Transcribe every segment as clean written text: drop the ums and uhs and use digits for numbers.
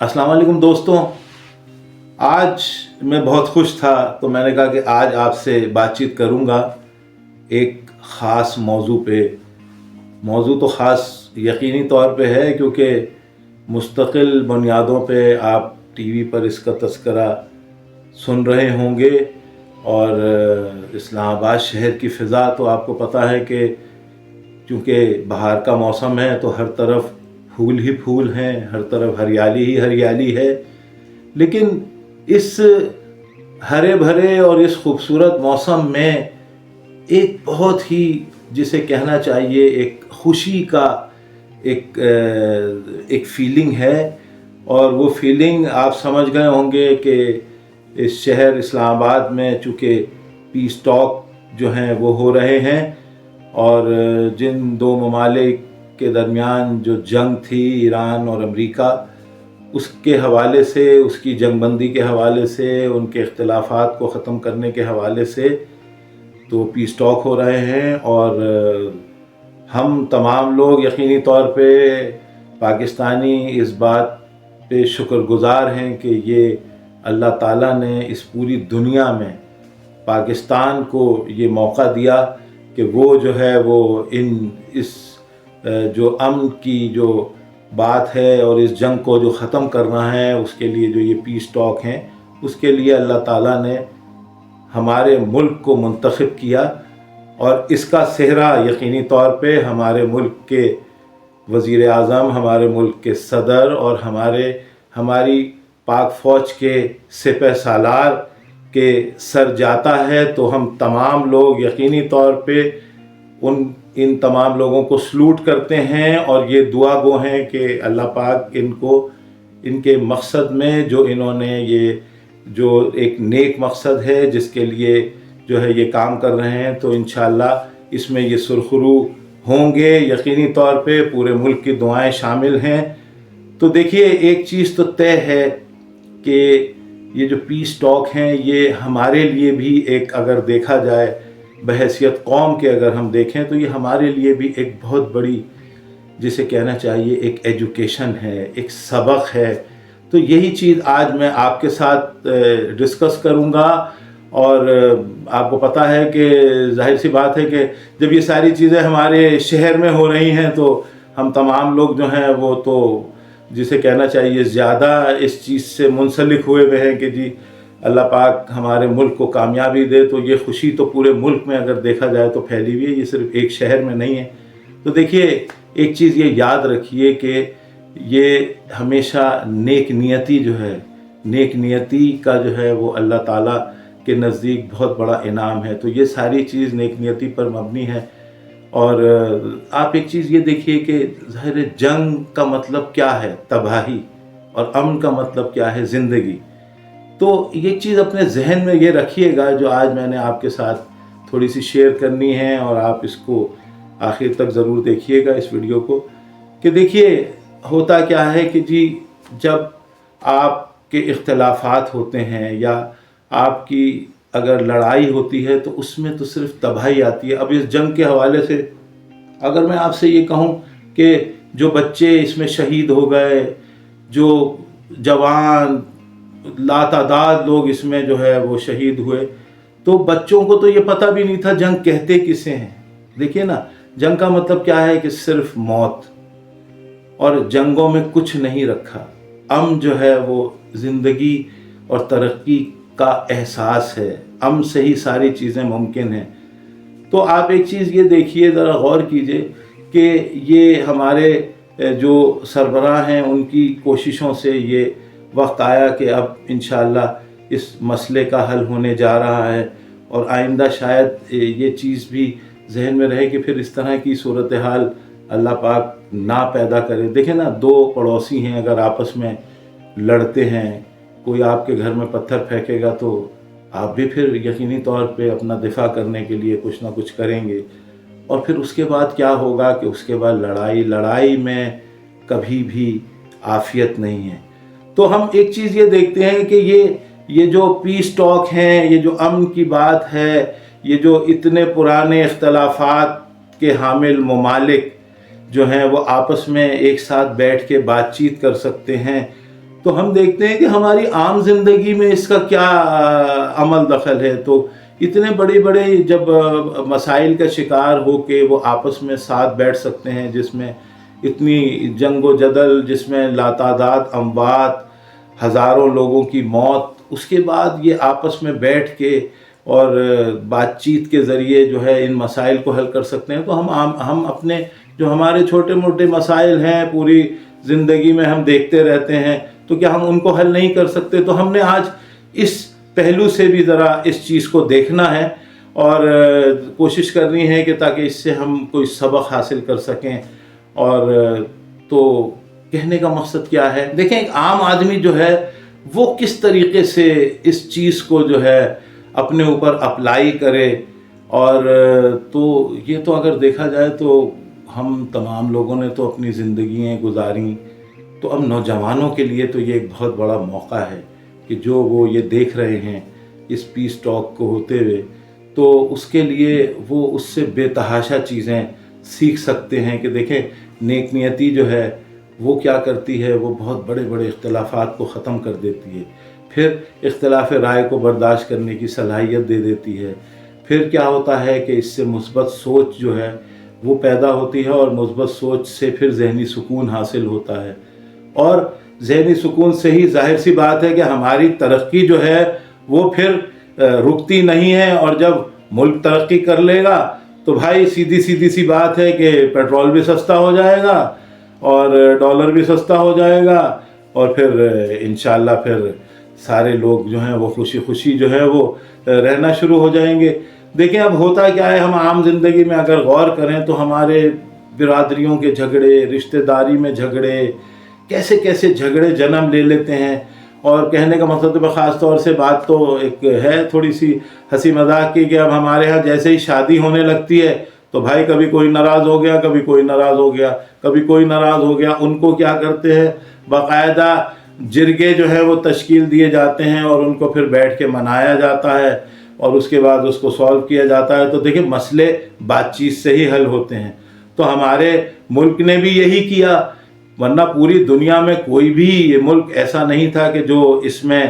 अस्सलाम वालेकुम दोस्तों। आज मैं बहुत खुश था तो मैंने कहा कि आज आपसे बातचीत करूंगा एक ख़ास मौजू पे। मौजू तो ख़ास यकीनी तौर पे है क्योंकि मुस्तकिल बुनियादों पे आप टीवी पर इसका तज़किरा सुन रहे होंगे। और इस्लामाबाद शहर की फ़िज़ा तो आपको पता है कि चूँकि बाहर का मौसम है तो हर तरफ फूल ही फूल हैं, हर तरफ हरियाली ही हरियाली है। लेकिन इस हरे भरे और इस खूबसूरत मौसम में एक बहुत ही, जिसे कहना चाहिए, एक खुशी का एक फीलिंग है। और वो फीलिंग आप समझ गए होंगे कि इस शहर इस्लामाबाद में चूँकि पीस टॉक जो हैं वो हो रहे हैं और जिन दो ममालिक के दरमियान जो जंग थी ईरान और अमेरिका, उसके हवाले से, उसकी जंगबंदी के हवाले से, उनके इख्तिलाफ़ात को ख़त्म करने के हवाले से तो पीस टॉक हो रहे हैं। और हम तमाम लोग यकीनी तौर पे पाकिस्तानी इस बात पे शुक्रगुज़ार हैं कि ये अल्लाह ताला ने इस पूरी दुनिया में पाकिस्तान को ये मौका दिया कि वो जो है वो इस जो अमन की जो बात है और इस जंग को जो ख़त्म करना है, उसके लिए जो ये पीस टॉक हैं, उसके लिए अल्लाह ताला ने हमारे मुल्क को मुंतखब किया। और इसका सेहरा यकीनी तौर पे हमारे मुल्क के वज़ीर आज़म, हमारे मुल्क के सदर और हमारी पाक फ़ौज के सिपह सालार के सर जाता है। तो हम तमाम लोग यकीनी तौर पे इन तमाम लोगों को सलूट करते हैं और ये दुआ गो हैं कि अल्लाह पाक इनको इनके मकसद में, जो इन्होंने ये जो एक नेक मकसद है जिसके लिए जो है ये काम कर रहे हैं, तो इंशाअल्लाह इसमें ये सुरखरू होंगे। यकीनी तौर पे पूरे मुल्क की दुआएं शामिल हैं। तो देखिए, एक चीज़ तो तय है कि ये जो पीस टॉक हैं ये हमारे लिए भी एक, अगर देखा जाए बहैसियत कौम के, अगर हम देखें तो ये हमारे लिए भी एक बहुत बड़ी, जिसे कहना चाहिए, एक एजुकेशन है, एक सबक है। तो यही चीज़ आज मैं आपके साथ डिस्कस करूँगा। और आपको पता है कि जाहिर सी बात है कि जब ये सारी चीज़ें हमारे शहर में हो रही हैं तो हम तमाम लोग जो हैं वो तो, जिसे कहना चाहिए, ज़्यादा इस चीज़ से मुंसलिक हुए हैं कि जी अल्लाह पाक हमारे मुल्क को कामयाबी दे। तो ये खुशी तो पूरे मुल्क में अगर देखा जाए तो फैली हुई है, ये सिर्फ एक शहर में नहीं है। तो देखिए, एक चीज़ ये याद रखिए कि ये हमेशा नेक नियति जो है, नेक नियति का जो है वो अल्लाह ताला के नज़दीक बहुत बड़ा इनाम है। तो ये सारी चीज़ नेक नियति पर मबनी है। और आप एक चीज़ ये देखिए कि ज़ाहिर है, जंग का मतलब क्या है? तबाही। और अमन का मतलब क्या है? ज़िंदगी। तो ये चीज़ अपने जहन में ये रखिएगा जो आज मैंने आपके साथ थोड़ी सी शेयर करनी है। और आप इसको आखिर तक ज़रूर देखिएगा इस वीडियो को। कि देखिए, होता क्या है कि जी, जब आपके इख्तिलाफ़ात होते हैं या आपकी अगर लड़ाई होती है तो उसमें तो सिर्फ तबाही आती है। अब इस जंग के हवाले से अगर मैं आपसे ये कहूँ कि जो बच्चे इसमें शहीद हो गए, जो जवान लातादाद लोग इसमें जो है वो शहीद हुए, तो बच्चों को तो ये पता भी नहीं था जंग कहते किसे हैं। देखिए ना, जंग का मतलब क्या है कि सिर्फ मौत। और जंगों में कुछ नहीं रखा। अमन जो है वो ज़िंदगी और तरक्की का एहसास है। अमन से ही सारी चीज़ें मुमकिन हैं। तो आप एक चीज़ ये देखिए, ज़रा गौर कीजिए कि ये हमारे जो सरबराह हैं उनकी कोशिशों से ये वक्त आया कि अब इंशाअल्लाह इस मसले का हल होने जा रहा है। और आइंदा शायद ये चीज़ भी जहन में रहे कि फिर इस तरह की सूरत हाल अल्लाह पाक ना पैदा करे। देखें ना, दो पड़ोसी हैं, अगर आपस में लड़ते हैं, कोई आपके घर में पत्थर फेंकेगा तो आप भी फिर यकीनी तौर पे अपना दिफा करने के लिए कुछ ना कुछ करेंगे। और फिर उसके बाद क्या होगा कि उसके बाद लड़ाई में कभी भी आफियत नहीं है। तो हम एक चीज़ ये देखते हैं कि ये जो पीस टॉक हैं, ये जो अमन की बात है, ये जो इतने पुराने इख्तलाफात के हामिल ममालिक जो हैं वो आपस में एक साथ बैठ के बातचीत कर सकते हैं تو ہم دیکھتے ہیں کہ ہماری عام زندگی میں اس کا کیا عمل دخل ہے. تو اتنے بڑے بڑے جب مسائل کا شکار ہو کے وہ آپس میں ساتھ بیٹھ سکتے ہیں، جس میں اتنی جنگ و جدل، جس میں لاتعداد اموات، ہزاروں لوگوں کی موت، اس کے بعد یہ آپس میں بیٹھ کے اور بات چیت کے ذریعے جو ہے ان مسائل کو حل کر سکتے ہیں. تو ہم اپنے جو ہمارے چھوٹے موٹے مسائل ہیں پوری زندگی میں ہم دیکھتے رہتے ہیں، تو کیا ہم ان کو حل نہیں کر سکتے؟ تو ہم نے آج اس پہلو سے بھی ذرا اس چیز کو دیکھنا ہے اور کوشش کرنی ہے کہ تاکہ اس سے ہم کوئی سبق حاصل کر سکیں. اور تو کہنے کا مقصد کیا ہے، دیکھیں ایک عام آدمی جو ہے وہ کس طریقے سے اس چیز کو جو ہے اپنے اوپر اپلائی کرے. اور تو یہ تو اگر دیکھا جائے تو ہم تمام لوگوں نے تو اپنی زندگیاں گزاریں، تو اب نوجوانوں کے لیے تو یہ ایک بہت بڑا موقع ہے کہ جو وہ یہ دیکھ رہے ہیں اس پیس ٹاک کو ہوتے ہوئے، تو اس کے لیے وہ اس سے بے تحاشا چیزیں سیکھ سکتے ہیں. کہ دیکھیں نیک نیتی جو ہے وہ کیا کرتی ہے، وہ بہت بڑے بڑے اختلافات کو ختم کر دیتی ہے، پھر اختلاف رائے کو برداشت کرنے کی صلاحیت دے دیتی ہے. پھر کیا ہوتا ہے کہ اس سے مثبت سوچ جو ہے وہ پیدا ہوتی ہے، اور مثبت سوچ سے پھر ذہنی سکون حاصل ہوتا ہے. اور ذہنی سکون سے ہی ظاہر سی بات ہے کہ ہماری ترقی جو ہے وہ پھر رکتی نہیں ہے. اور جب ملک ترقی کر لے گا تو بھائی سیدھی سی بات ہے کہ پیٹرول بھی سستا ہو جائے گا اور ڈالر بھی سستا ہو جائے گا، اور پھر انشاءاللہ پھر سارے لوگ جو ہیں وہ خوشی خوشی جو ہے وہ رہنا شروع ہو جائیں گے. دیکھیں اب ہوتا کیا ہے، ہم عام زندگی میں اگر غور کریں تو ہمارے برادریوں کے جھگڑے، رشتہ داری میں جھگڑے، کیسے کیسے جھگڑے جنم لے لیتے ہیں. اور کہنے کا مقصد خاص طور سے بات تو ایک ہے تھوڑی سی ہنسی مذاق کی، کہ اب ہمارے ہاں جیسے ہی شادی ہونے لگتی ہے تو بھائی کبھی کوئی ناراض ہو گیا، کبھی کوئی ناراض ہو گیا، کبھی کوئی ناراض ہو گیا. ان کو کیا کرتے ہیں، باقاعدہ جرگے جو ہے وہ تشکیل دیے جاتے ہیں اور ان کو پھر بیٹھ کے منایا جاتا ہے اور اس کے بعد اس کو سولو کیا جاتا ہے. تو دیکھیں مسئلے بات چیت سے ہی حل ہوتے ہیں. تو ہمارے ملک نے بھی یہی کیا، ورنہ پوری دنیا میں کوئی بھی یہ ملک ایسا نہیں تھا کہ جو اس میں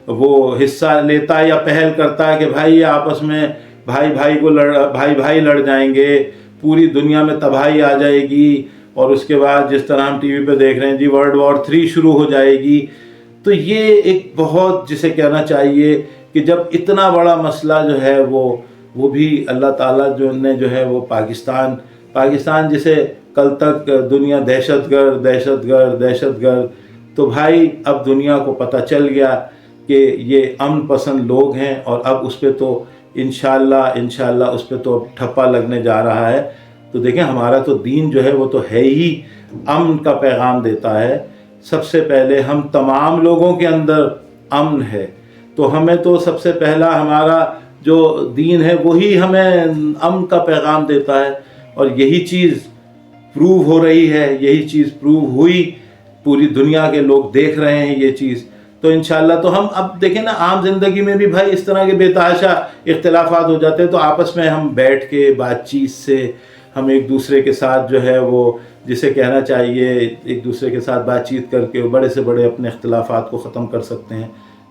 وہ حصہ لیتا یا پہل کرتا ہے کہ بھائی یہ آپس میں بھائی لڑ جائیں گے، پوری دنیا میں تباہی آ جائے گی، اور اس کے بعد جس طرح ہم ٹی وی پہ دیکھ رہے ہیں جی World War III شروع ہو جائے گی. تو یہ ایک بہت جسے کہنا چاہیے کہ جب اتنا بڑا مسئلہ جو ہے وہ بھی اللہ تعالیٰ جو ہے وہ پاکستان جسے کل تک دنیا دہشت گرد، تو بھائی اب دنیا کو پتہ چل گیا کہ یہ امن پسند لوگ ہیں، اور اب اس پہ تو انشاءاللہ اس پہ تو ٹھپا لگنے جا رہا ہے. تو دیکھیں ہمارا تو دین جو ہے وہ تو ہے ہی امن کا پیغام دیتا ہے. سب سے پہلے ہم تمام لوگوں کے اندر امن ہے، تو ہمیں تو سب سے پہلا ہمارا جو دین ہے وہی ہمیں امن کا پیغام دیتا ہے. اور یہی چیز پروو ہو رہی ہے، یہی چیز پروو ہوئی، پوری دنیا کے لوگ دیکھ رہے ہیں یہ چیز. تو انشاءاللہ تو ہم اب دیکھیں نا عام زندگی میں بھی بھائی اس طرح کے بے تحاشا اختلافات ہو جاتے ہیں، تو آپس میں ہم بیٹھ کے بات چیت سے ہم ایک دوسرے کے ساتھ جو ہے وہ جسے کہنا چاہیے ایک دوسرے کے ساتھ بات چیت کر کے بڑے سے بڑے اپنے اختلافات کو ختم کر سکتے ہیں.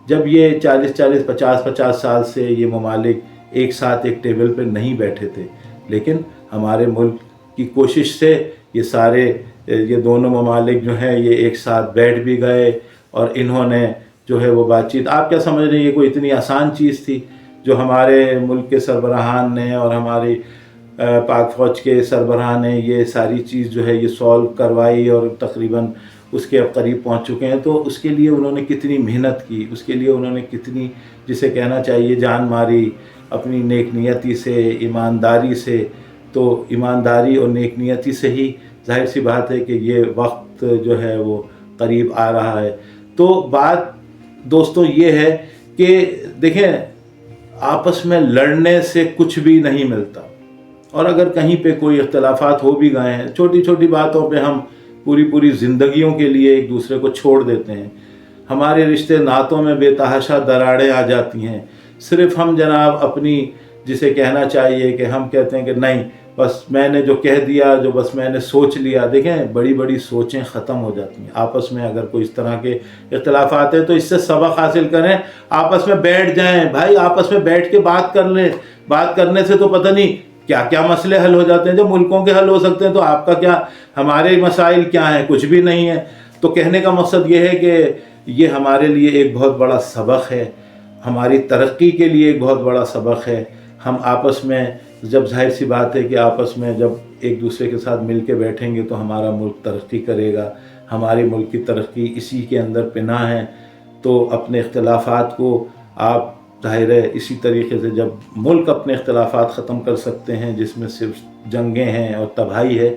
جب یہ 50 سال سے یہ ممالک ایک ساتھ ایک ٹیبل پہ نہیں بیٹھے تھے، لیکن ہمارے ملک کی کوشش سے یہ دونوں ممالک جو ہیں یہ ایک ساتھ بیٹھ بھی گئے، اور انہوں نے جو ہے وہ بات چیت، آپ کیا سمجھ رہے ہیں یہ کوئی اتنی آسان چیز تھی جو ہمارے ملک کے سربراہان نے اور ہماری پاک فوج کے سربراہ نے یہ ساری چیز جو ہے یہ سولو کروائی، اور تقریباً اس کے اب قریب پہنچ چکے ہیں. تو اس کے لیے انہوں نے کتنی محنت کی، اس کے لیے انہوں نے کتنی جسے کہنا چاہیے جان ماری اپنی نیک نیتی سے، ایمانداری سے. تو ایمانداری اور نیک نیتی سے ہی ظاہر سی بات ہے کہ یہ وقت جو ہے وہ قریب آ رہا ہے. تو بات دوستو یہ ہے کہ دیکھیں آپس میں لڑنے سے کچھ بھی نہیں ملتا، اور اگر کہیں پہ کوئی اختلافات ہو بھی گئے ہیں، چھوٹی چھوٹی باتوں پہ ہم پوری زندگیوں کے لیے ایک دوسرے کو چھوڑ دیتے ہیں. ہمارے رشتے ناتوں میں بے تحاشا دراڑیں آ جاتی ہیں، صرف ہم جناب اپنی جسے کہنا چاہیے کہ ہم کہتے ہیں کہ نہیں बस मैंने जो कह दिया, जो बस मैंने सोच लिया। देखें, बड़ी बड़ी सोचें ख़त्म हो जाती हैं। आपस में अगर कोई इस तरह के इख्तलाफात हैं तो इससे सबक हासिल करें, आपस में बैठ जाएं भाई, आपस में बैठ के बात कर लें। बात करने से तो पता नहीं क्या क्या मसले हल हो जाते हैं, जो मुल्कों के हल हो सकते हैं तो आपका क्या, हमारे मसाइल क्या हैं, कुछ भी नहीं है। तो कहने का मकसद ये है कि ये हमारे लिए एक बहुत बड़ा सबक है, हमारी तरक्की के लिए एक बहुत बड़ा सबक है। हम आपस में, जब जाहिर सी बात है कि आपस में जब एक दूसरे के साथ मिल के बैठेंगे तो हमारा मुल्क तरक्की करेगा, हमारी मुल्क की तरक्की इसी के अंदर पनाह है। तो अपने इख्तलाफात को आप, जाहिर है इसी तरीके से जब मुल्क अपने इख्तलाफात ख़त्म कर सकते हैं जिसमें सिर्फ जंगें हैं और तबाही है,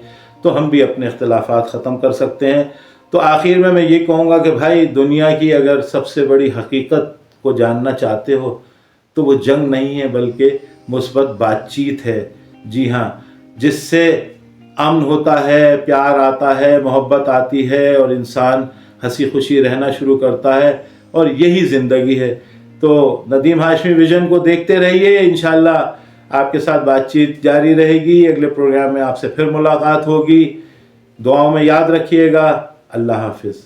तो हम भी अपने इख्तलाफात ख़त्म कर सकते हैं। तो आखिर में मैं ये कहूँगा कि भाई, दुनिया की अगर सबसे बड़ी हकीकत को जानना चाहते हो तो वो जंग नहीं है बल्कि मुस्बत बातचीत है। जी हाँ, जिससे अमन होता है, प्यार आता है, मोहब्बत आती है और इंसान हंसी खुशी रहना शुरू करता है, और यही ज़िंदगी है। तो नदीम हाशमी विज़न को देखते रहिए, इंशाअल्लाह आपके साथ बातचीत जारी रहेगी। अगले प्रोग्राम में आपसे फिर मुलाकात होगी। दुआओं में याद रखिएगा। अल्लाह हाफिज़।